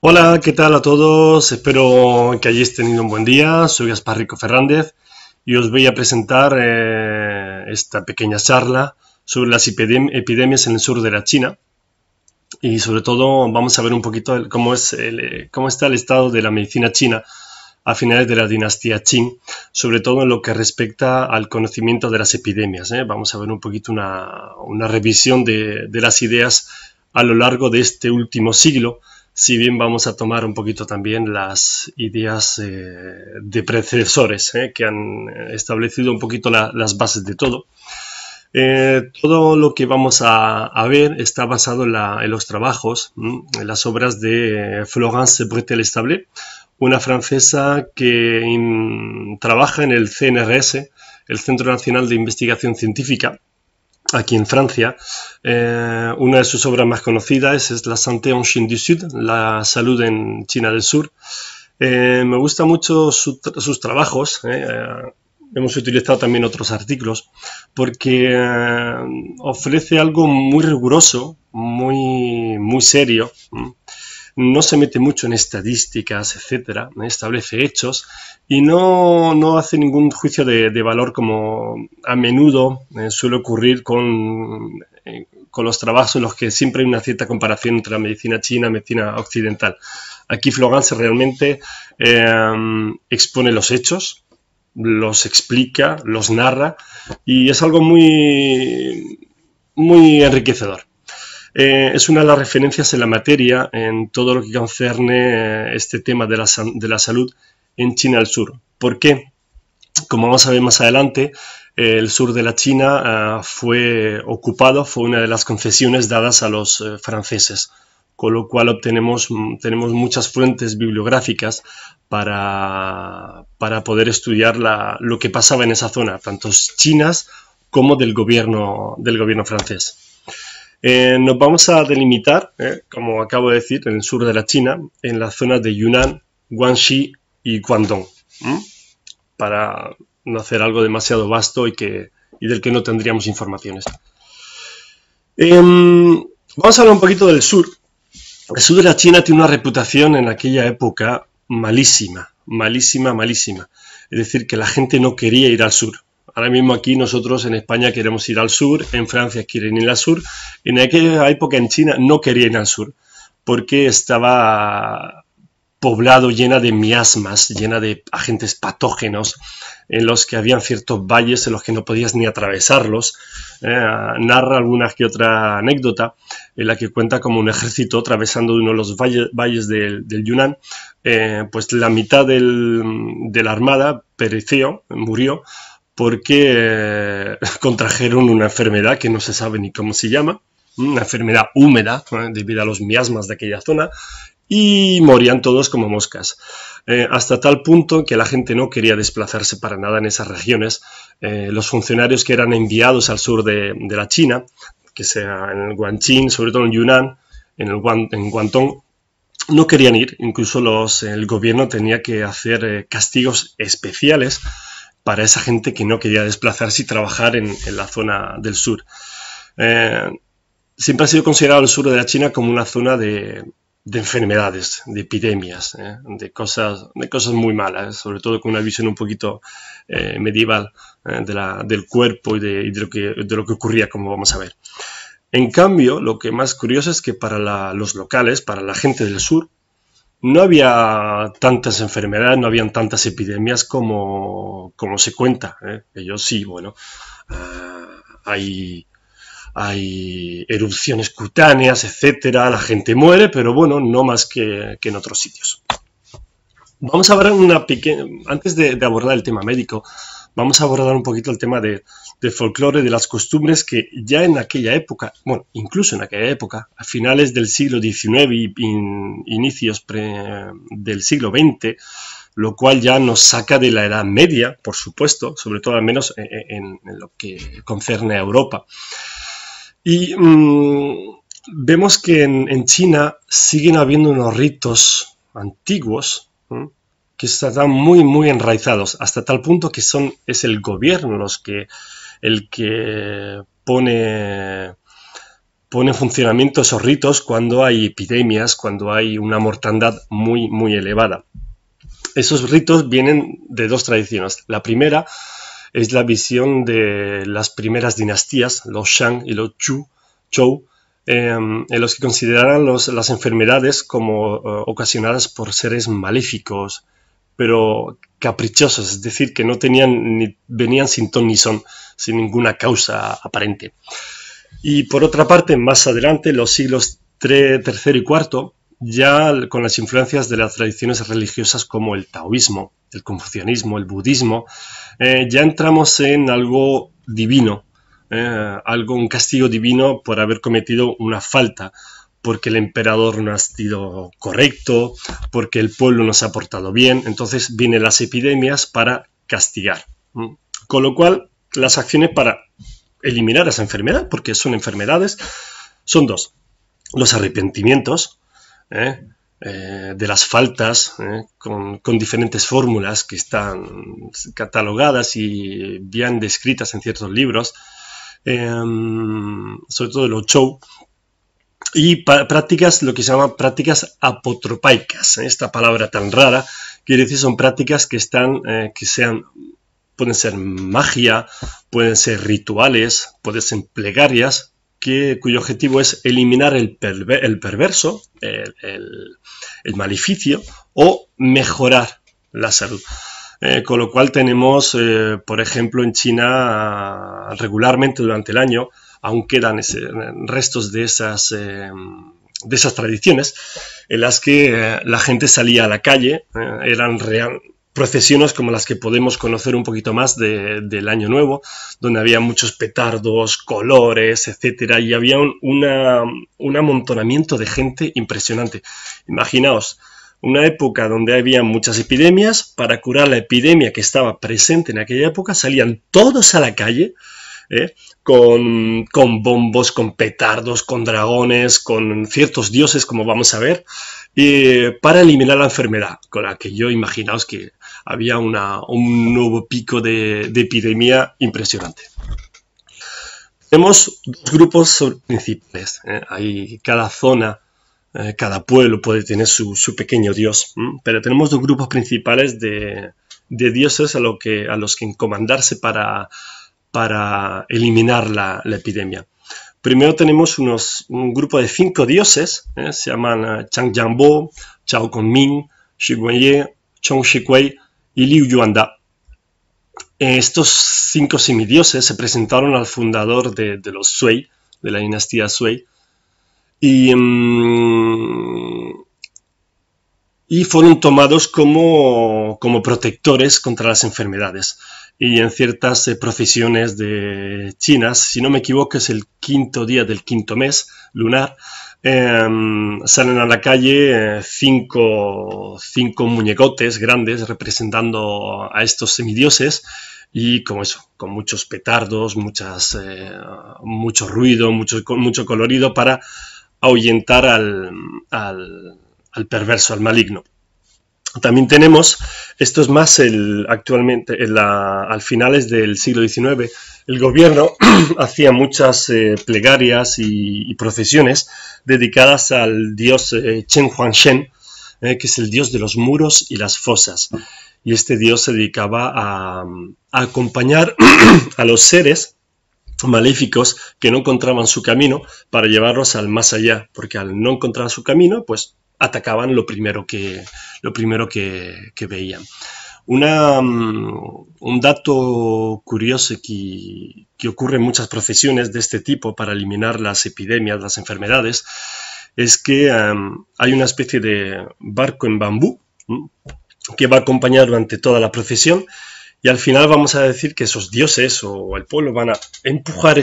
Hola, ¿qué tal a todos? Espero que hayáis tenido un buen día. Soy Gaspar Rico Fernández y os voy a presentar esta pequeña charla sobre las epidemias en el sur de la China y sobre todo vamos a ver un poquito cómo está el estado de la medicina china a finales de la dinastía Qing, sobre todo en lo que respecta al conocimiento de las epidemias. Vamos a ver un poquito una revisión de las ideas a lo largo de este último siglo, si bien vamos a tomar un poquito también las ideas de predecesores que han establecido un poquito las bases de todo. Todo lo que vamos a ver está basado en los trabajos, en las obras de Florence Bretel-Establé, una francesa que trabaja en el CNRS, el Centro Nacional de Investigación Científica, aquí en Francia. Una de sus obras más conocidas es La Santé en Chine du Sud, la salud en China del Sur. Me gustan mucho sus trabajos. Hemos utilizado también otros artículos porque ofrece algo muy riguroso, muy serio. No se mete mucho en estadísticas, etcétera, establece hechos y no hace ningún juicio de valor como a menudo suele ocurrir con los trabajos en los que siempre hay una cierta comparación entre la medicina china y la medicina occidental. Aquí Florence realmente expone los hechos, los explica, los narra y es algo muy enriquecedor. Es una de las referencias en la materia en todo lo que concerne este tema de la salud en China del Sur. ¿Por qué? Como vamos a ver más adelante, el sur de la China fue ocupado, fue una de las concesiones dadas a los franceses, con lo cual tenemos muchas fuentes bibliográficas para poder estudiar lo que pasaba en esa zona, tanto chinas como del gobierno francés. Nos vamos a delimitar, como acabo de decir, en el sur de la China, en las zonas de Yunnan, Guangxi y Guangdong, para no hacer algo demasiado vasto y del que no tendríamos informaciones. Vamos a hablar un poquito del sur. El sur de la China tiene una reputación en aquella época malísima. Es decir, que la gente no quería ir al sur. Ahora mismo aquí nosotros en España queremos ir al sur, en Francia quieren ir al sur. En aquella época en China no querían ir al sur porque estaba poblado, llena de miasmas, llena de agentes patógenos, en los que habían ciertos valles en los que no podías ni atravesarlos. Narra alguna que otra anécdota en la que cuenta como un ejército atravesando uno de los valles del Yunnan, pues la mitad de la armada murió, porque contrajeron una enfermedad que no se sabe ni cómo se llama, una enfermedad húmeda debido a los miasmas de aquella zona, y morían todos como moscas. Hasta tal punto que la gente no quería desplazarse para nada en esas regiones. Los funcionarios que eran enviados al sur de la China, que sea en el Guangxi, sobre todo en Yunnan, en Guangdong, no querían ir. Incluso el gobierno tenía que hacer castigos especiales para esa gente que no quería desplazarse y trabajar en la zona del sur. Siempre ha sido considerado el sur de la China como una zona de enfermedades, de epidemias, de cosas muy malas, sobre todo con una visión un poquito medieval del cuerpo y de lo que ocurría, como vamos a ver. En cambio, lo que más curioso es que para los locales, para la gente del sur, no había tantas enfermedades, no habían tantas epidemias como se cuenta. Ellos sí, bueno, hay erupciones cutáneas, etcétera, la gente muere, pero bueno, no más que en otros sitios. Vamos a hablar antes de abordar el tema médico, vamos a abordar un poquito el tema del folclore, de las costumbres que ya en aquella época, bueno, incluso en aquella época, a finales del siglo XIX y inicios del siglo XX, lo cual ya nos saca de la Edad Media, por supuesto, sobre todo al menos en lo que concerne a Europa. Y vemos que en China siguen habiendo unos ritos antiguos que están muy enraizados, hasta tal punto que es el gobierno el que pone pone en funcionamiento esos ritos cuando hay epidemias, cuando hay una mortandad muy, muy elevada. Esos ritos vienen de dos tradiciones. La primera es la visión de las primeras dinastías, los Shang y los Zhou, en los que consideraran las enfermedades como ocasionadas por seres maléficos, pero caprichosos, es decir, que no tenían ni venían sin ton ni son, sin ninguna causa aparente. Y por otra parte, más adelante, los siglos III y IV, ya con las influencias de las tradiciones religiosas como el taoísmo, el confucianismo, el budismo, ya entramos en algo divino, un castigo divino por haber cometido una falta, porque el emperador no ha sido correcto, porque el pueblo no se ha portado bien. Entonces vienen las epidemias para castigar. Con lo cual, las acciones para eliminar esa enfermedad, porque son enfermedades, son dos. Los arrepentimientos de las faltas, con diferentes fórmulas que están catalogadas y bien descritas en ciertos libros, sobre todo los Zhou, y prácticas, lo que se llama prácticas apotropaicas. Esta palabra tan rara quiere decir son prácticas que pueden ser magia, pueden ser rituales, pueden ser plegarias, cuyo objetivo es eliminar el perverso, el maleficio, o mejorar la salud. Con lo cual tenemos, por ejemplo, en China, regularmente durante el año, aún quedan restos de esas tradiciones en las que la gente salía a la calle, eran procesiones como las que podemos conocer un poquito más del Año Nuevo, donde había muchos petardos, colores, etcétera, y había un amontonamiento de gente impresionante. Imaginaos, una época donde había muchas epidemias. Para curar la epidemia que estaba presente en aquella época, salían todos a la calle, con bombos, con petardos, con dragones, con ciertos dioses, como vamos a ver, para eliminar la enfermedad, con la que yo imaginaos que había un nuevo pico de epidemia impresionante. Tenemos dos grupos principales. Hay cada zona, cada pueblo puede tener su pequeño dios, pero tenemos dos grupos principales de dioses a los que encomendarse para eliminar la epidemia. Primero tenemos un grupo de 5 dioses, se llaman Changjiangbo, Chao Kongming, Xi Guanye, Chong Shikuei y Liu Yuanda. Estos 5 semidioses se presentaron al fundador de los Sui, de la dinastía Sui, y fueron tomados como protectores contra las enfermedades. Y en ciertas procesiones de chinas, si no me equivoco, es el 5.º día del 5.º mes lunar, salen a la calle 5 muñecotes grandes representando a estos semidioses, y con muchos petardos, mucho ruido, mucho colorido, para ahuyentar al perverso, al maligno. También tenemos, esto es más actualmente, al finales del siglo XIX, el gobierno hacía muchas plegarias y procesiones dedicadas al dios Chen Huangshen, que es el dios de los muros y las fosas. Y este dios se dedicaba a acompañar a los seres maléficos que no encontraban su camino para llevarlos al más allá, porque al no encontrar su camino, pues atacaban lo primero que veían. Un dato curioso que ocurre en muchas procesiones de este tipo para eliminar las epidemias, las enfermedades, es que hay una especie de barco en bambú que va a acompañar durante toda la procesión, y al final vamos a decir que esos dioses o el pueblo van a empujar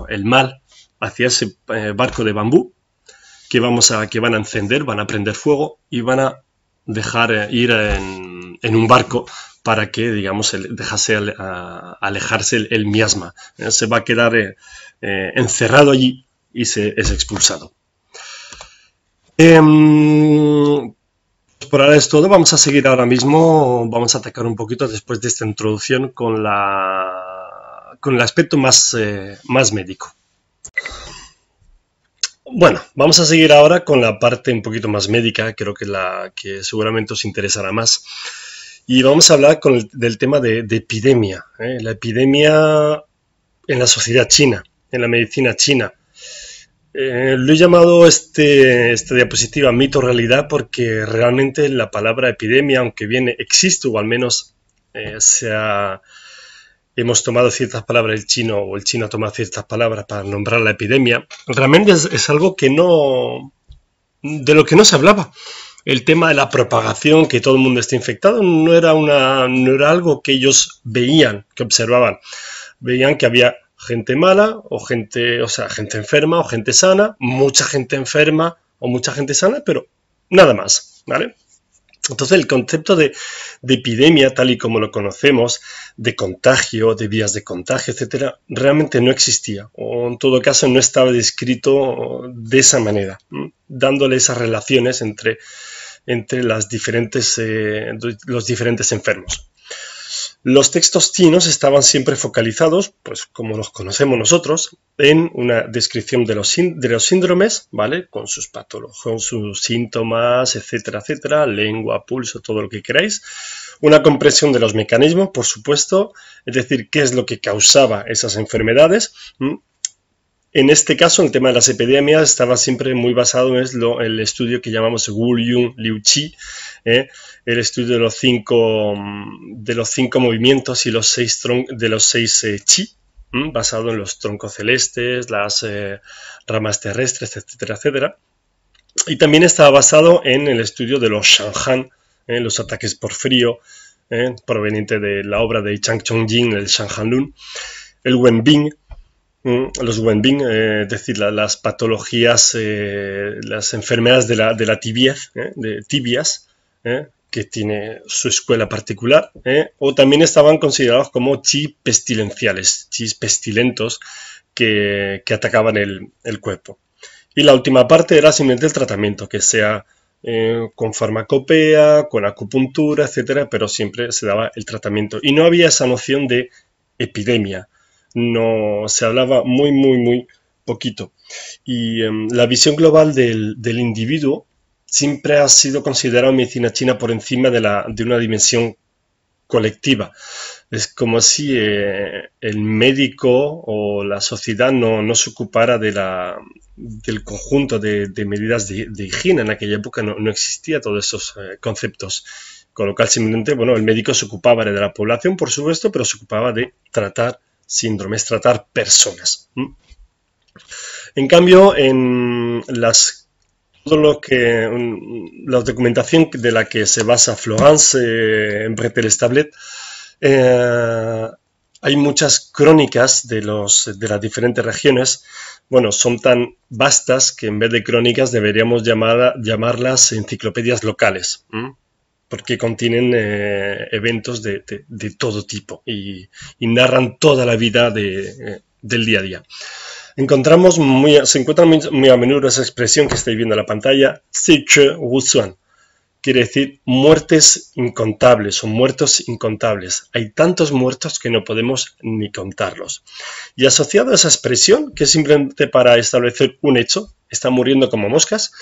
el mal hacia ese barco de bambú, que van a encender, van a prender fuego y van a dejar ir en un barco para que, digamos, dejase alejarse el miasma. Se va a quedar encerrado allí y es expulsado. Por ahora es todo. Vamos a seguir ahora mismo, vamos a atacar un poquito después de esta introducción con el aspecto más médico. Bueno, vamos a seguir ahora con la parte un poquito más médica, creo que la que seguramente os interesará más. Y vamos a hablar del tema de epidemia, ¿eh? La epidemia en la sociedad china, en la medicina china. Lo he llamado esta diapositiva mito-realidad porque realmente la palabra epidemia, aunque bien existe, o al menos hemos tomado ciertas palabras del chino, o el chino ha tomado ciertas palabras para nombrar la epidemia, realmente es algo que no, de lo que no se hablaba. El tema de la propagación, que todo el mundo esté infectado, no era algo que ellos veían, que observaban. Veían que había gente mala o gente, o sea, gente enferma o gente sana, mucha gente enferma o mucha gente sana, pero nada más, ¿vale? Entonces el concepto de epidemia, tal y como lo conocemos, de contagio, de vías de contagio, etcétera, realmente no existía, o en todo caso no estaba descrito de esa manera, dándole esas relaciones entre los diferentes enfermos. Los textos chinos estaban siempre focalizados, pues como los conocemos nosotros, en una descripción de los síndromes, ¿vale? Con sus patologías, con sus síntomas, etcétera, etcétera, lengua, pulso, todo lo que queráis. Una comprensión de los mecanismos, por supuesto, es decir, qué es lo que causaba esas enfermedades. En este caso, el tema de las epidemias estaba siempre muy basado en el estudio que llamamos Wu-Yun Liu-Qi, el estudio de los cinco movimientos y de los seis Qi, basado en los troncos celestes, las ramas terrestres, etcétera, etcétera. Y también estaba basado en el estudio de los Shanhan, los ataques por frío, proveniente de la obra de Chang Chongjin, el Shanhan Lun, el Wenbing, los Wenbing, es decir, las patologías, las enfermedades de la tibiez, de tibias, que tiene su escuela particular, o también estaban considerados como chi pestilenciales, chis pestilentos que atacaban el cuerpo. Y la última parte era simplemente el tratamiento, que sea con farmacopea, con acupuntura, etcétera, pero siempre se daba el tratamiento. Y no había esa noción de epidemia. No se hablaba muy poquito. Y la visión global del individuo siempre ha sido considerado en medicina china por encima de una dimensión colectiva. Es como si el médico o la sociedad no se ocupara del conjunto de medidas de higiene. En aquella época no existía todos esos conceptos. Con lo cual, simplemente, bueno, el médico se ocupaba de la población, por supuesto, pero se ocupaba de tratar síndromes, tratar personas. En cambio, la documentación de la que se basa Florence Bretel-Establet, hay muchas crónicas de las diferentes regiones. Bueno, son tan vastas que en vez de crónicas deberíamos llamarlas enciclopedias locales, porque contienen eventos de todo tipo y narran toda la vida del día a día. Se encuentra muy a menudo esa expresión que estáis viendo en la pantalla, Ziche Wusuan, quiere decir muertes incontables o muertos incontables. Hay tantos muertos que no podemos ni contarlos. Y asociado a esa expresión, que es simplemente para establecer un hecho, están muriendo como moscas,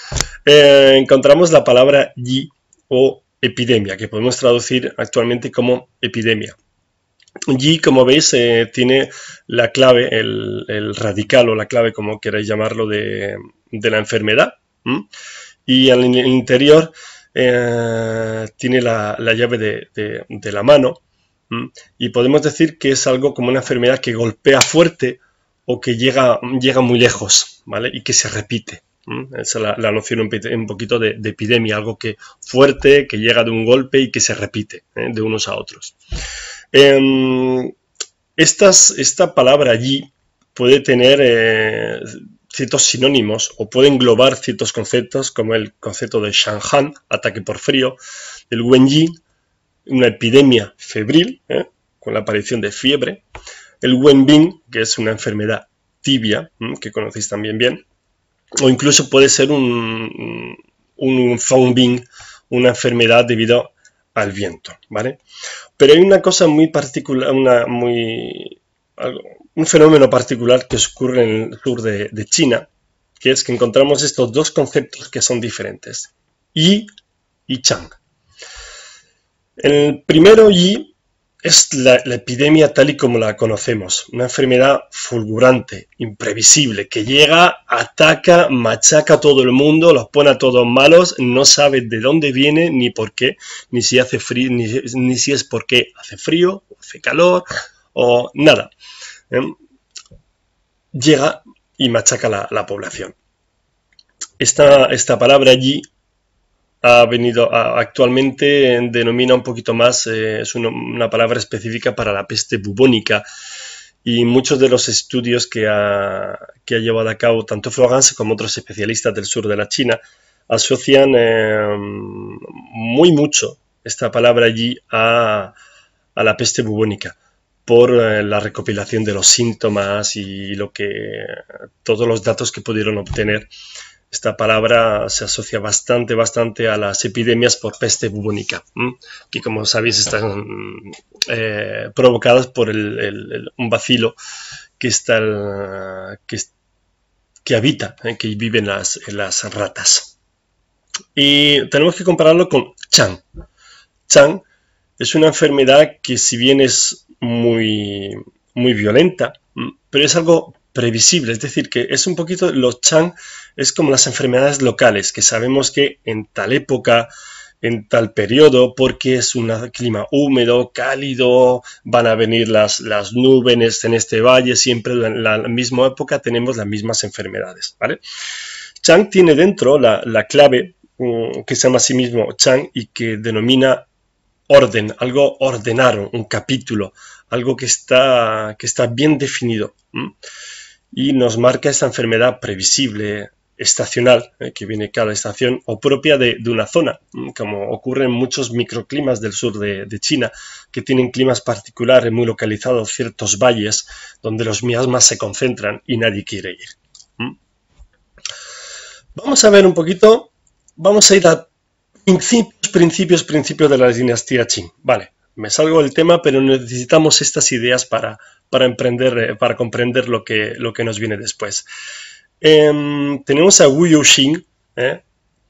encontramos la palabra yi o epidemia, que podemos traducir actualmente como epidemia. Y como veis, tiene la clave, el radical o la clave, como queráis llamarlo, de la enfermedad. Y en el interior tiene la llave de la mano. Y podemos decir que es algo como una enfermedad que golpea fuerte o que llega muy lejos, ¿vale? Y que se repite. Esa es la noción un poquito de epidemia, algo que fuerte, que llega de un golpe y que se repite de unos a otros. Esta palabra allí puede tener ciertos sinónimos o puede englobar ciertos conceptos como el concepto de Shanhan, ataque por frío, el Wenyi, una epidemia febril, con la aparición de fiebre, el Wenbing, que es una enfermedad tibia, que conocéis también bien, o incluso puede ser un Fongbing, una enfermedad debido al viento, ¿vale? Pero hay una cosa muy particular, un fenómeno particular que ocurre en el sur de China, que es que encontramos estos dos conceptos que son diferentes, Yi y Chang. El primero, Yi, es la epidemia tal y como la conocemos, una enfermedad fulgurante, imprevisible, que llega, ataca, machaca a todo el mundo, los pone a todos malos, no sabe de dónde viene, ni por qué, ni si hace frío, ni si es porque hace frío, o hace calor, o nada. Llega y machaca la población. Esta palabra allí actualmente denomina un poquito más, es una palabra específica para la peste bubónica, y muchos de los estudios que ha llevado a cabo tanto Florence como otros especialistas del sur de la China asocian muy mucho esta palabra allí a la peste bubónica por la recopilación de los síntomas y todos los datos que pudieron obtener. Esta palabra se asocia bastante a las epidemias por peste bubónica, que como sabéis están provocadas por un bacilo que habita, que vive en las ratas. Y tenemos que compararlo con Chang. Chang es una enfermedad que, si bien es muy violenta, pero es algo previsible, es decir, que es un poquito, los Chang es como las enfermedades locales, que sabemos que en tal época, en tal periodo, porque es un clima húmedo, cálido, van a venir las nubes en este valle, siempre en la misma época tenemos las mismas enfermedades, ¿vale? Chang tiene dentro la clave que se llama a sí mismo Chang y que denomina orden, algo ordenado, un capítulo, algo que está bien definido. Y nos marca esta enfermedad previsible, estacional, que viene cada estación, o propia de una zona, como ocurre en muchos microclimas del sur de China, que tienen climas particulares, muy localizados, ciertos valles, donde los miasmas se concentran y nadie quiere ir. Vamos a ver un poquito, vamos a ir a principios de la dinastía Qing. Vale, me salgo del tema, pero necesitamos estas ideas para comprender lo que nos viene después. Tenemos a Wu Yuxing,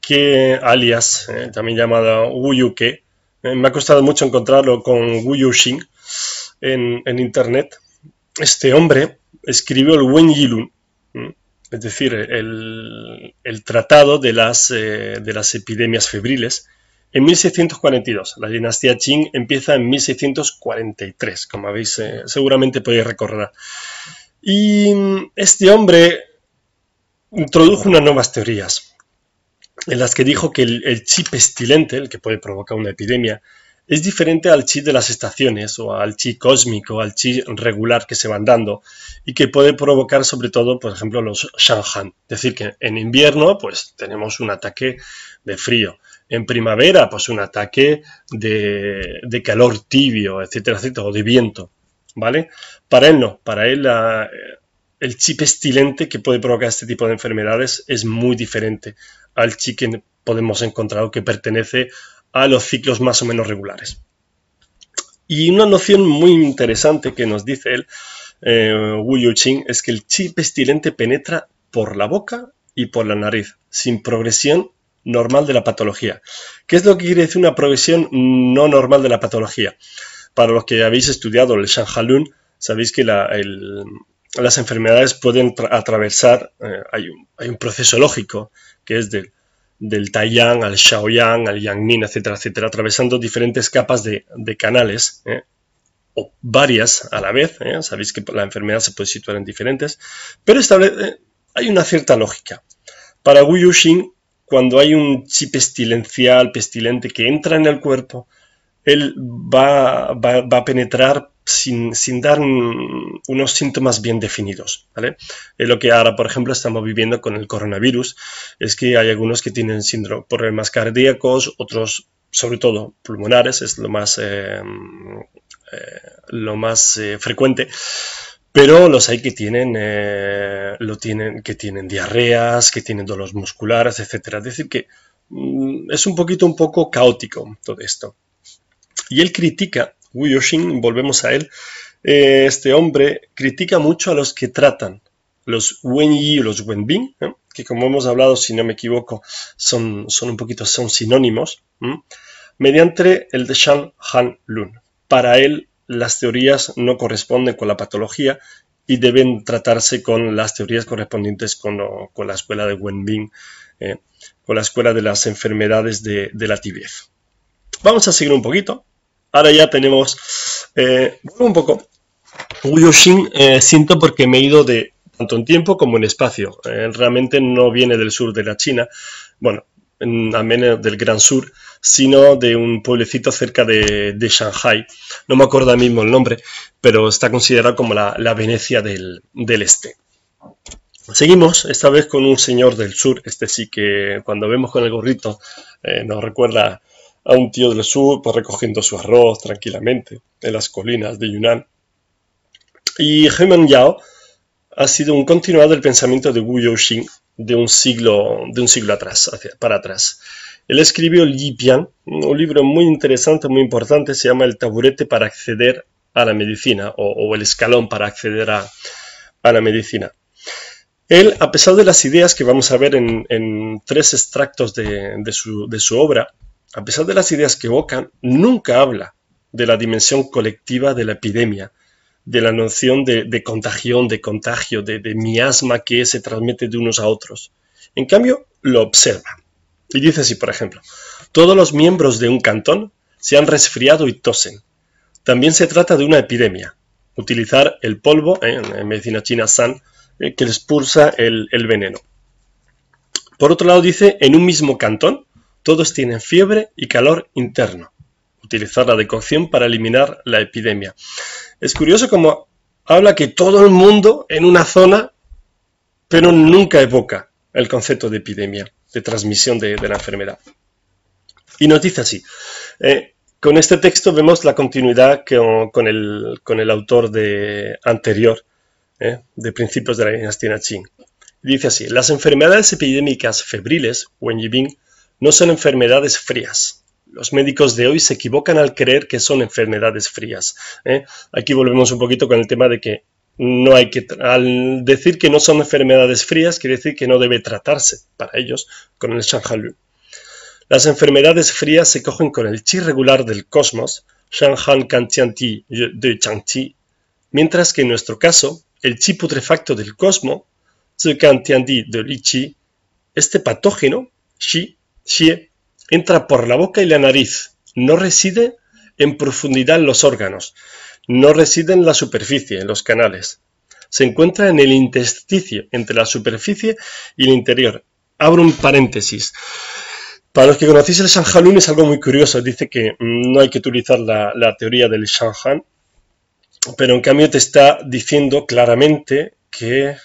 que alias, también llamado Wu Yuke. Me ha costado mucho encontrarlo con Wu Yuxing en internet. Este hombre escribió el Wen Yilun, es decir, el tratado de las epidemias febriles, en 1642. La dinastía Qing empieza en 1643, como habéis seguramente podéis recordar. Y este hombre introdujo unas nuevas teorías, en las que dijo que el chi pestilente, el que puede provocar una epidemia, es diferente al chi de las estaciones o al chi cósmico, al chi regular que se van dando y que puede provocar sobre todo, por ejemplo, los Shanghan. Es decir, que en invierno pues tenemos un ataque de frío, en primavera pues un ataque de calor tibio, etcétera, etcétera, o de viento, ¿vale? Para él no, para él el chi pestilente que puede provocar este tipo de enfermedades es muy diferente al chi que podemos encontrar o que pertenece a los ciclos más o menos regulares. Y una noción muy interesante que nos dice él, Wu Yuxing, es que el chi pestilente penetra por la boca y por la nariz, sin progresión normal de la patología. ¿Qué es lo que quiere decir una progresión no normal de la patología? Para los que habéis estudiado el Shanhalun, sabéis que las enfermedades pueden atravesar, hay un proceso lógico que es del Taiyang al Shaoyang, al Yangmin, etcétera, etcétera, atravesando diferentes capas de canales, o varias a la vez. Sabéis que la enfermedad se puede situar en diferentes, pero hay una cierta lógica. Para Wu Yuxing, cuando hay un chi pestilente que entra en el cuerpo, él va a penetrar sin dar unos síntomas bien definidos, ¿vale? Lo que ahora, por ejemplo, estamos viviendo con el coronavirus es que hay algunos que tienen problemas cardíacos, otros, sobre todo, pulmonares, es lo más frecuente, pero los hay que tienen diarreas, que tienen dolores musculares, etcétera. Es decir, que es un poco caótico todo esto. Y él critica, Wu Yuxing, volvemos a él, este hombre critica mucho a los que tratan los Wenyi o los Wenbin, que como hemos hablado, si no me equivoco, son sinónimos, mediante el de Shang Han Lun. Para él, las teorías no corresponden con la patología y deben tratarse con las teorías correspondientes con la escuela de Wenbin, con la escuela de las enfermedades de la tibieza. Vamos a seguir un poquito. Ahora ya tenemos un poco. Guiyou-Xin siento porque me he ido de tanto en tiempo como en espacio. Realmente no viene del sur de la China, bueno, al menos del Gran Sur, sino de un pueblecito cerca de Shanghai. No me acuerdo ahora mismo el nombre, pero está considerado como la Venecia del Este. Seguimos, esta vez con un señor del sur. Este sí que cuando vemos con el gorrito nos recuerda a un tío del sur, pues recogiendo su arroz tranquilamente en las colinas de Yunnan. Y He Mengyao ha sido un continuador del pensamiento de Guiyou-Xin de un siglo para atrás. Él escribió Li Pian, un libro muy interesante, muy importante, se llama El taburete para acceder a la medicina, o el escalón para acceder a la medicina. Él, a pesar de las ideas que vamos a ver en 3 extractos de su obra, a pesar de las ideas que evocan, nunca habla de la dimensión colectiva de la epidemia, de la noción de contagión, de contagio, de miasma que se transmite de unos a otros. En cambio, lo observa. Y dice así, por ejemplo, todos los miembros de un cantón se han resfriado y tosen. También se trata de una epidemia. Utilizar el polvo, en medicina china san, que expulsa el veneno. Por otro lado dice, en un mismo cantón, todos tienen fiebre y calor interno. Utilizar la decocción para eliminar la epidemia. Es curioso como habla que todo el mundo en una zona, pero nunca evoca el concepto de epidemia, de transmisión de la enfermedad. Y nos dice así, con este texto vemos la continuidad con el autor anterior, de principios de la dinastía Qing. Dice así, las enfermedades epidémicas febriles, Wen Yibing, no son enfermedades frías. Los médicos de hoy se equivocan al creer que son enfermedades frías. Aquí volvemos un poquito con el tema de que no hay que, al decir que no son enfermedades frías, quiere decir que no debe tratarse para ellos con el Shanghalu. Las enfermedades frías se cogen con el chi regular del cosmos, Shanghan Kantianti de Changqi, mientras que en nuestro caso, el chi putrefacto del cosmos, Zi Kantianti de Lichi, este patógeno, Xi, Xie, entra por la boca y la nariz, no reside en profundidad en los órganos, no reside en la superficie, en los canales. Se encuentra en el intersticio entre la superficie y el interior. Abro un paréntesis. Para los que conocéis el Shanghalun es algo muy curioso. Dice que no hay que utilizar la teoría del Shanghan, pero en cambio te está diciendo claramente que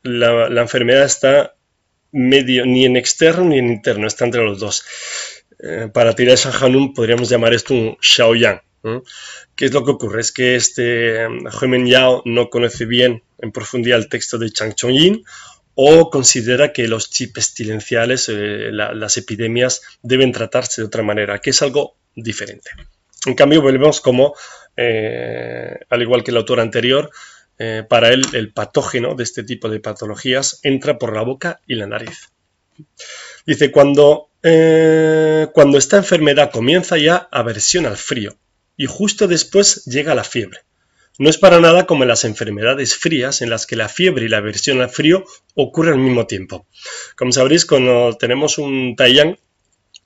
la enfermedad está medio, ni en externo ni en interno, está entre los dos. Para tirar el Shanghalun podríamos llamar esto un Shaoyang. ¿Qué es lo que ocurre? Es que He Mengyao no conoce bien en profundidad el texto de Chang Chongyin o considera que los chi pestilenciales, las epidemias, deben tratarse de otra manera, que es algo diferente. En cambio, volvemos como, al igual que el autor anterior, para él el patógeno de este tipo de patologías entra por la boca y la nariz. Dice, cuando esta enfermedad comienza ya aversión al frío y justo después llega la fiebre. No es para nada como en las enfermedades frías en las que la fiebre y la aversión al frío ocurren al mismo tiempo. Como sabréis, cuando tenemos un taiyang,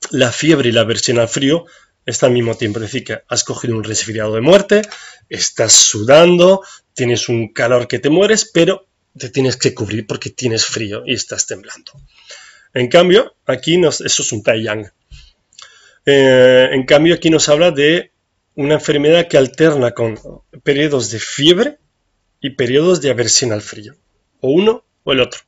la fiebre y la aversión al frío está al mismo tiempo. Es decir, que has cogido un resfriado de muerte, estás sudando, tienes un calor que te mueres, pero te tienes que cubrir porque tienes frío y estás temblando. En cambio, aquí eso es un taiyang. En cambio, aquí nos habla de una enfermedad que alterna con periodos de fiebre y periodos de aversión al frío, o uno o el otro.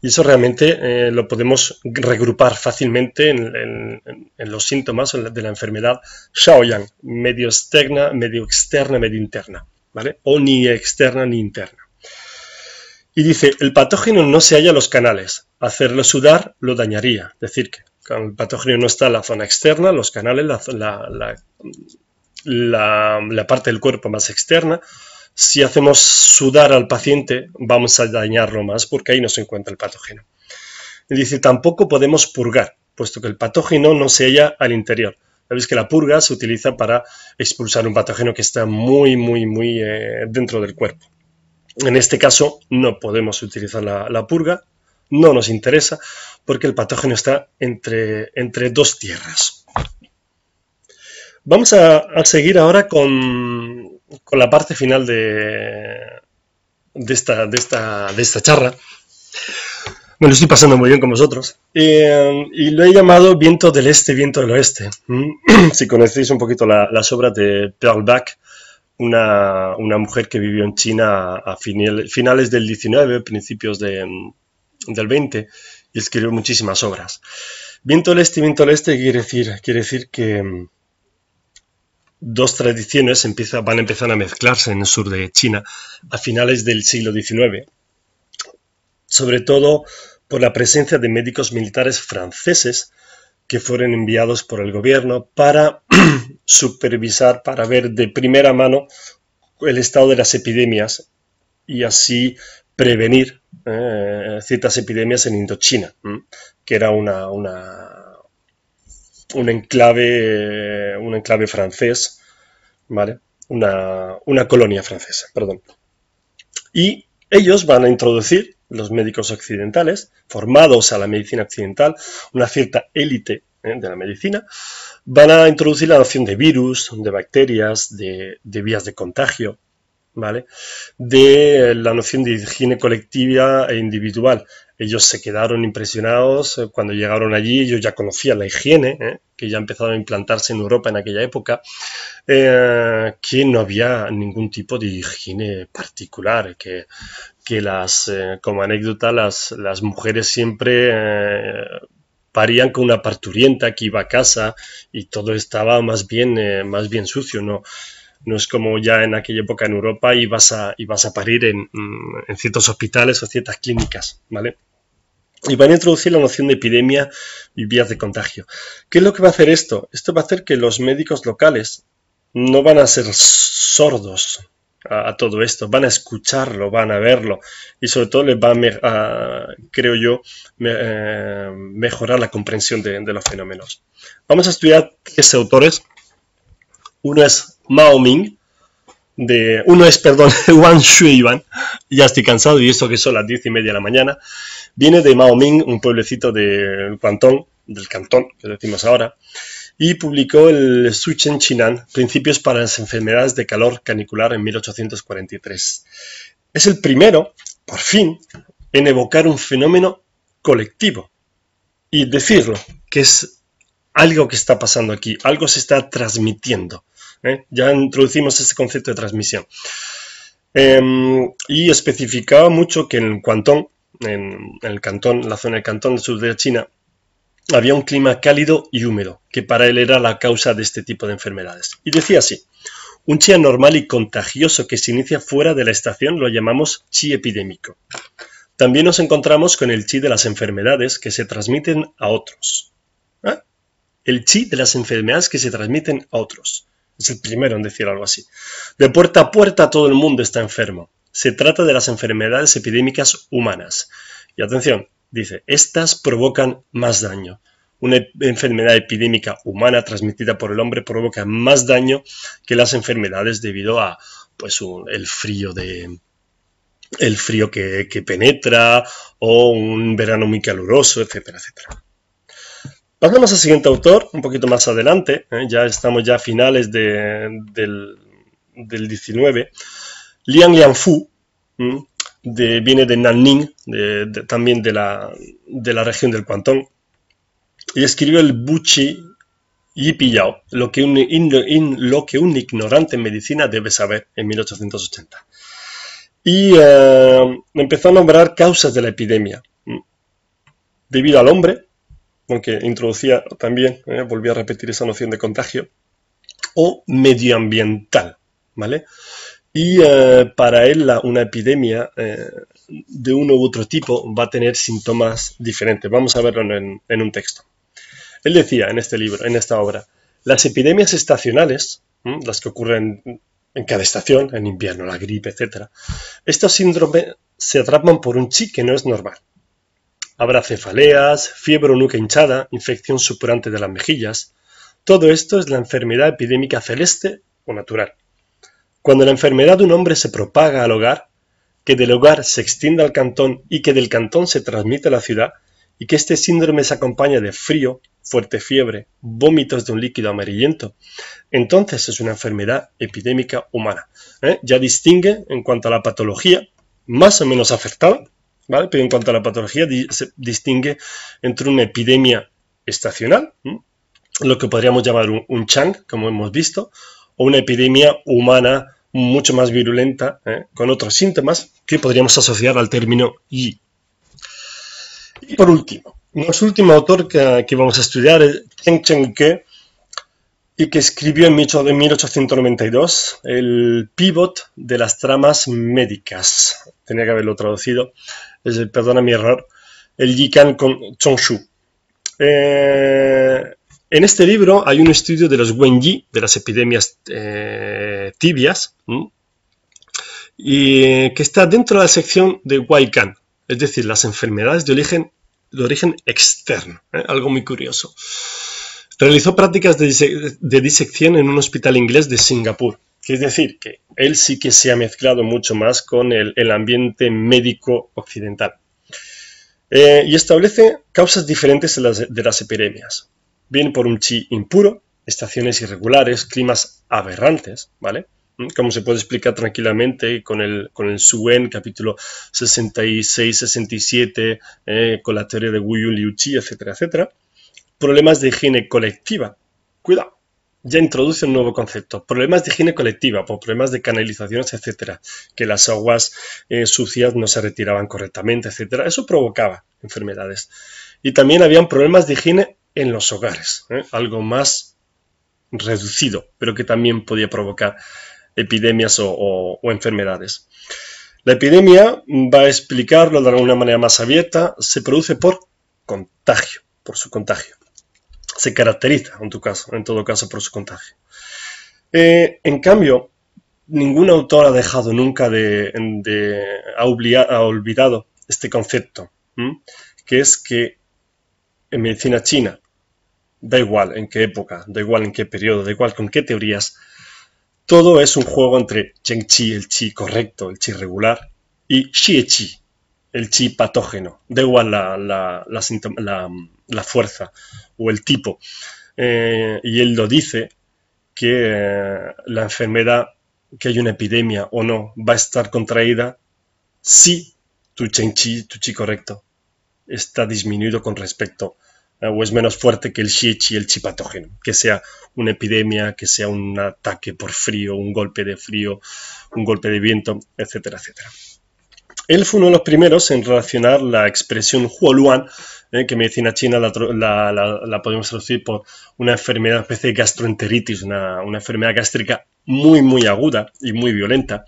Y eso realmente lo podemos regrupar fácilmente en los síntomas de la enfermedad Shaoyang, medio externa, medio interna, ¿vale? O ni externa ni interna. Y dice, el patógeno no se halla en los canales, hacerlo sudar lo dañaría. Es decir, que cuando el patógeno no está en la zona externa, los canales, la parte del cuerpo más externa, si hacemos sudar al paciente, vamos a dañarlo más porque ahí no se encuentra el patógeno. Y dice, tampoco podemos purgar, puesto que el patógeno no se halla al interior. Sabéis que la purga se utiliza para expulsar un patógeno que está muy dentro del cuerpo. En este caso no podemos utilizar la purga, no nos interesa, porque el patógeno está entre dos tierras. Vamos a seguir ahora con la parte final de esta charla. Me lo estoy pasando muy bien con vosotros. Y lo he llamado viento del este, viento del oeste. Si conocéis un poquito las obras de Pearl Bach, una mujer que vivió en China a finales del 19, principios del 20, y escribió muchísimas obras. Viento del este quiere decir que dos tradiciones van a empezar a mezclarse en el sur de China a finales del siglo XIX, sobre todo por la presencia de médicos militares franceses que fueron enviados por el gobierno para supervisar, para ver de primera mano el estado de las epidemias y así prevenir ciertas epidemias en Indochina, que era un enclave francés, ¿vale? Una colonia francesa, perdón. Y ellos van a introducir, los médicos occidentales, formados a la medicina occidental, una cierta élite de la medicina, van a introducir la noción de virus, de bacterias, de vías de contagio, ¿vale? De la noción de higiene colectiva e individual. Ellos se quedaron impresionados cuando llegaron allí, ellos ya conocían la higiene, que ya empezaron a implantarse en Europa en aquella época, que no había ningún tipo de higiene particular, que como anécdota, las mujeres siempre parían con una parturienta que iba a casa y todo estaba más bien sucio, no es como ya en aquella época en Europa ibas a parir en ciertos hospitales o ciertas clínicas, ¿vale? Y van a introducir la noción de epidemia y vías de contagio. ¿Qué es lo que va a hacer esto? Esto va a hacer que los médicos locales no van a ser sordos a todo esto, van a escucharlo, van a verlo y sobre todo les va a creo yo, mejorar la comprensión de los fenómenos. Vamos a estudiar 3 autores. Uno es Mao Ming, Wang Shuiyuan, ya estoy cansado y esto que son las 10:30 de la mañana. Viene de Mao Ming, un pueblecito del Cantón, que decimos ahora, y publicó el Suchen Chinan, Principios para las enfermedades de calor canicular, en 1843. Es el primero, por fin, en evocar un fenómeno colectivo y decirlo, que es algo que está pasando aquí, algo se está transmitiendo. Ya introducimos este concepto de transmisión. Y especificaba mucho que en el Guangdong, en el Cantón, la zona del Cantón del sur de China, había un clima cálido y húmedo, que para él era la causa de este tipo de enfermedades. Y decía así: un chi anormal y contagioso que se inicia fuera de la estación lo llamamos chi epidémico. También nos encontramos con el chi de las enfermedades que se transmiten a otros. El chi de las enfermedades que se transmiten a otros. Es el primero en decir algo así. De puerta a puerta todo el mundo está enfermo. Se trata de las enfermedades epidémicas humanas. Y atención, dice, estas provocan más daño. Una enfermedad epidémica humana transmitida por el hombre provoca más daño que las enfermedades debido a el frío que penetra o un verano muy caluroso, etcétera, etcétera. Pasamos al siguiente autor, un poquito más adelante, ya estamos ya a finales del 19. Liang Lianfu, viene de Nanning, también de la región del Guangdong, y escribió el Buchi Yipiyao, lo que un ignorante en medicina debe saber, en 1880. Y empezó a nombrar causas de la epidemia, debido al hombre, aunque introducía también, volví a repetir esa noción de contagio, o medioambiental, ¿vale? Y para él una epidemia de uno u otro tipo va a tener síntomas diferentes. Vamos a verlo en un texto. Él decía en este libro, en esta obra, las epidemias estacionales, las que ocurren en cada estación, en invierno la gripe, etc. Estos síndromes se atrapan por un chi que no es normal. Habrá cefaleas, fiebre o nuca hinchada, infección supurante de las mejillas. Todo esto es la enfermedad epidémica celeste o natural. Cuando la enfermedad de un hombre se propaga al hogar, que del hogar se extienda al cantón y que del cantón se transmite a la ciudad, y que este síndrome se acompaña de frío, fuerte fiebre, vómitos de un líquido amarillento, entonces es una enfermedad epidémica humana. Ya distingue en cuanto a la patología, más o menos afectada, ¿vale? Pero en cuanto a la patología se distingue entre una epidemia estacional, lo que podríamos llamar un chang, como hemos visto, o una epidemia humana mucho más virulenta, con otros síntomas que podríamos asociar al término yi. Y por último, nuestro último autor que vamos a estudiar es Chen Cheng-ke, y que escribió en 1892 el pivot de las tramas médicas. Tenía que haberlo traducido, perdona mi error, el Yikan con Chongshu. En este libro hay un estudio de los Wenyi, de las epidemias tibias, y que está dentro de la sección de Weikan, es decir, las enfermedades de origen externo, algo muy curioso. Realizó prácticas de disección en un hospital inglés de Singapur, que es decir, que él sí que se ha mezclado mucho más con el ambiente médico occidental. Y establece causas diferentes de las epidemias. Bien por un chi impuro, estaciones irregulares, climas aberrantes, ¿vale? Como se puede explicar tranquilamente con el Suen, capítulo 66-67, con la teoría de Wu Yun Liu Chi, etcétera, etcétera. Problemas de higiene colectiva. Cuidado, ya introduce un nuevo concepto. Problemas de higiene colectiva, por problemas de canalizaciones, etcétera. Que las aguas sucias no se retiraban correctamente, etcétera. Eso provocaba enfermedades. Y también habían problemas de higiene en los hogares, algo más reducido, pero que también podía provocar epidemias o enfermedades. La epidemia, va a explicarlo de alguna manera más abierta, se produce por contagio, por su contagio. Se caracteriza, en todo caso, por su contagio. En cambio, ningún autor ha dejado nunca ha olvidado este concepto, que es que en medicina china, da igual en qué época, da igual en qué periodo, da igual con qué teorías, todo es un juego entre Cheng Chi, el chi correcto, el chi regular, y Xie Chi, el chi patógeno. Da igual la fuerza o el tipo. Y él lo dice que la enfermedad, que hay una epidemia o no, va a estar contraída si tu Cheng Chi, tu chi correcto, está disminuido con respecto o es menos fuerte que el Xie Chi, el chi patógeno, que sea una epidemia, que sea un ataque por frío, un golpe de frío, un golpe de viento, etcétera, etcétera. Él fue uno de los primeros en relacionar la expresión Huoluan, que en medicina china la podemos traducir por una enfermedad, especie de gastroenteritis, una enfermedad gástrica muy, muy aguda y muy violenta,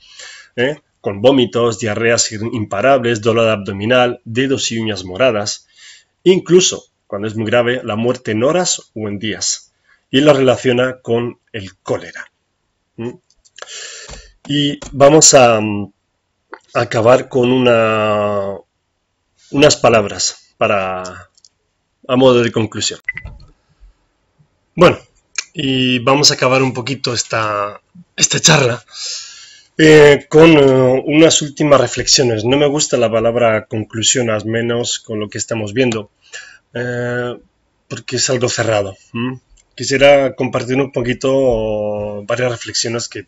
con vómitos, diarreas imparables, dolor abdominal, dedos y uñas moradas, incluso, cuando es muy grave, la muerte en horas o en días. Y él la relaciona con el cólera. Y vamos a acabar con unas palabras a modo de conclusión. Bueno, y vamos a acabar un poquito esta charla con unas últimas reflexiones. No me gusta la palabra conclusión, al menos con lo que estamos viendo, porque es algo cerrado. Quisiera compartir un poquito varias reflexiones que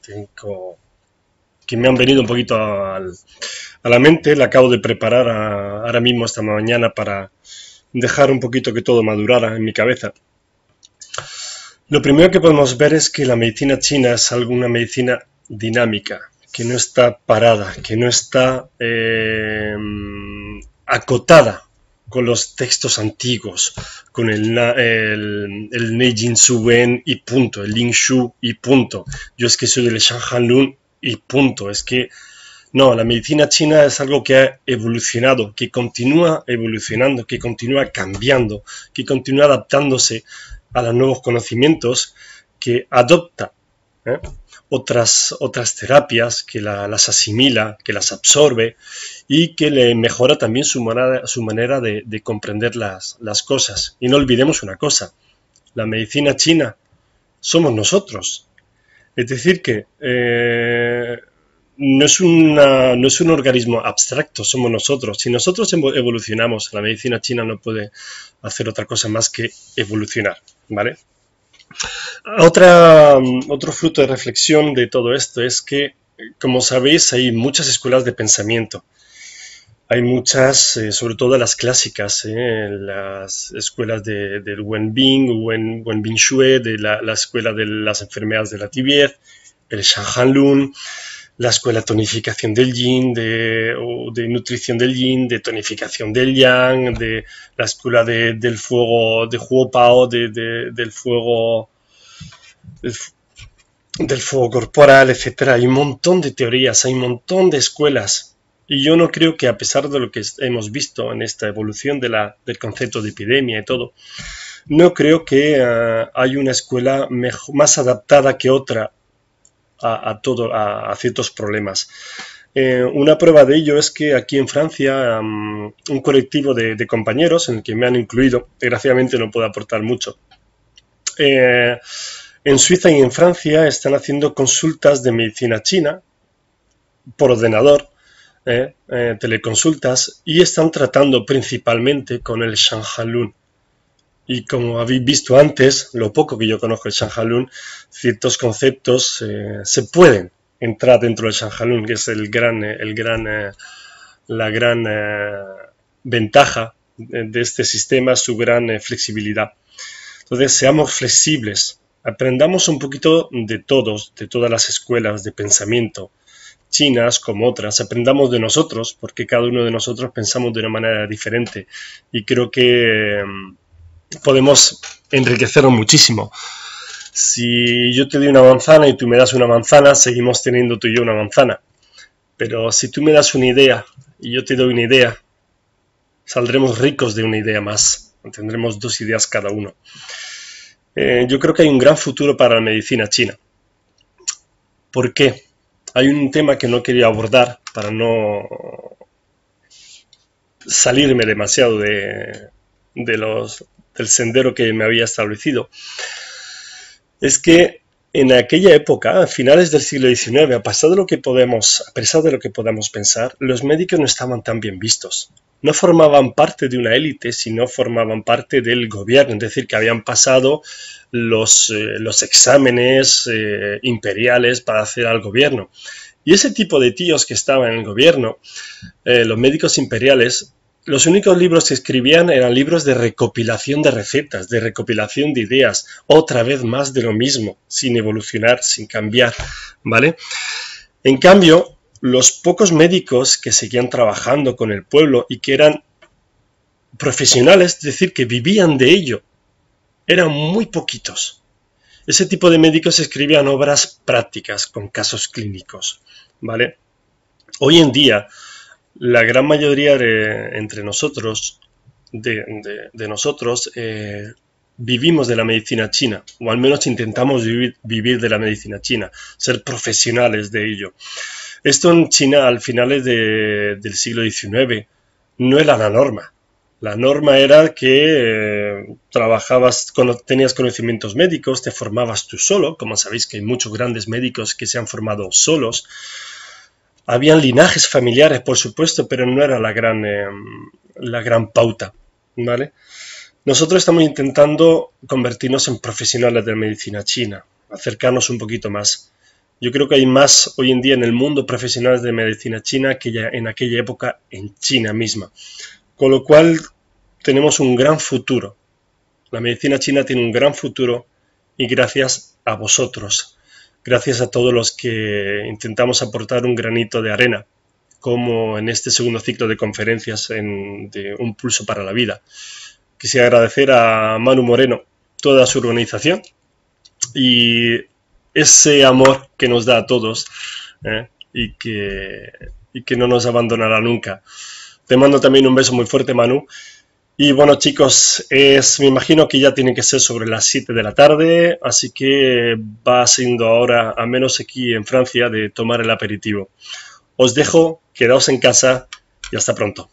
me han venido un poquito a la mente. La acabo de preparar ahora mismo, esta mañana, para dejar un poquito que todo madurara en mi cabeza. Lo primero que podemos ver es que la medicina china es una medicina dinámica, que no está parada, que no está acotada con los textos antiguos, con el Neijin Suwen y punto, el Ling Shu y punto. Yo es que soy del Shanhan Lun y punto. Es que no, la medicina china es algo que ha evolucionado, que continúa evolucionando, que continúa cambiando, que continúa adaptándose a los nuevos conocimientos, que adopta ¿eh? Otras terapias que las asimila, que las absorbe y que le mejora también su manera de comprender las cosas. Y no olvidemos una cosa, la medicina china somos nosotros. Es decir que no es un organismo abstracto, somos nosotros. Si nosotros evolucionamos, la medicina china no puede hacer otra cosa más que evolucionar, ¿vale? Otro fruto de reflexión de todo esto es que, como sabéis, hay muchas escuelas de pensamiento. Hay muchas, sobre todo las clásicas, las escuelas del Wenbing, Wenbing Xue, de la escuela de las enfermedades de la tibieza, el Shanhanlun, la escuela de tonificación del yin, de nutrición del yin, de tonificación del yang, de la escuela del fuego, de Huopao, del fuego del fuego corporal, etcétera. Hay un montón de teorías, hay un montón de escuelas. Y yo no creo que, a pesar de lo que hemos visto en esta evolución del concepto de epidemia y todo, no creo que hay una escuela más adaptada que otra a ciertos problemas. Una prueba de ello es que aquí en Francia un colectivo de compañeros en el que me han incluido, desgraciadamente no puedo aportar mucho, en Suiza y en Francia están haciendo consultas de medicina china por ordenador, teleconsultas, y están tratando principalmente con el Shanhanlun. Y como habéis visto antes, lo poco que yo conozco del Shanhanlun, ciertos conceptos se pueden entrar dentro del Shanhanlun, que es la gran ventaja de este sistema, su gran flexibilidad. Entonces, seamos flexibles, aprendamos un poquito de todas las escuelas de pensamiento, chinas como otras, aprendamos de nosotros, porque cada uno de nosotros pensamos de una manera diferente y creo que podemos enriquecernos muchísimo. Si yo te doy una manzana y tú me das una manzana, seguimos teniendo tú y yo una manzana. Pero si tú me das una idea y yo te doy una idea, saldremos ricos de una idea más. Tendremos 2 ideas cada uno. Yo creo que hay un gran futuro para la medicina china. ¿Por qué? Hay un tema que no quería abordar para no salirme demasiado del sendero que me había establecido. Es que en aquella época, a finales del siglo XIX, a pesar de lo que podamos pensar, los médicos no estaban tan bien vistos. No formaban parte de una élite, sino formaban parte del gobierno, es decir, que habían pasado los exámenes imperiales para hacer al gobierno. Y ese tipo de tíos que estaban en el gobierno, los médicos imperiales, los únicos libros que escribían eran libros de recopilación de recetas, de recopilación de ideas, otra vez más de lo mismo, sin evolucionar, sin cambiar, ¿vale? En cambio, los pocos médicos que seguían trabajando con el pueblo y que eran profesionales, es decir, que vivían de ello, eran muy poquitos. Ese tipo de médicos escribían obras prácticas con casos clínicos, ¿vale? Hoy en día, la gran mayoría entre nosotros, vivimos de la medicina china, o al menos intentamos vivir de la medicina china, ser profesionales de ello. Esto en China, al finales del siglo XIX, no era la norma. La norma era que tenías conocimientos médicos, te formabas tú solo, como sabéis que hay muchos grandes médicos que se han formado solos. Habían linajes familiares, por supuesto, pero no era la gran pauta, ¿vale? Nosotros estamos intentando convertirnos en profesionales de la medicina china, acercarnos un poquito más. Yo creo que hay más hoy en día en el mundo profesionales de medicina china que ya en aquella época en China misma. Con lo cual tenemos un gran futuro. La medicina china tiene un gran futuro y gracias a vosotros. Gracias a todos los que intentamos aportar un granito de arena, como en este segundo ciclo de conferencias de Un Pulso para la Vida. Quisiera agradecer a Manu Moreno, toda su organización y ese amor que nos da a todos y que no nos abandonará nunca. Te mando también un beso muy fuerte, Manu, Y bueno, chicos, me imagino que ya tiene que ser sobre las 7 de la tarde, así que va siendo ahora, al menos aquí en Francia, de tomar el aperitivo. Os dejo, quedaos en casa y hasta pronto.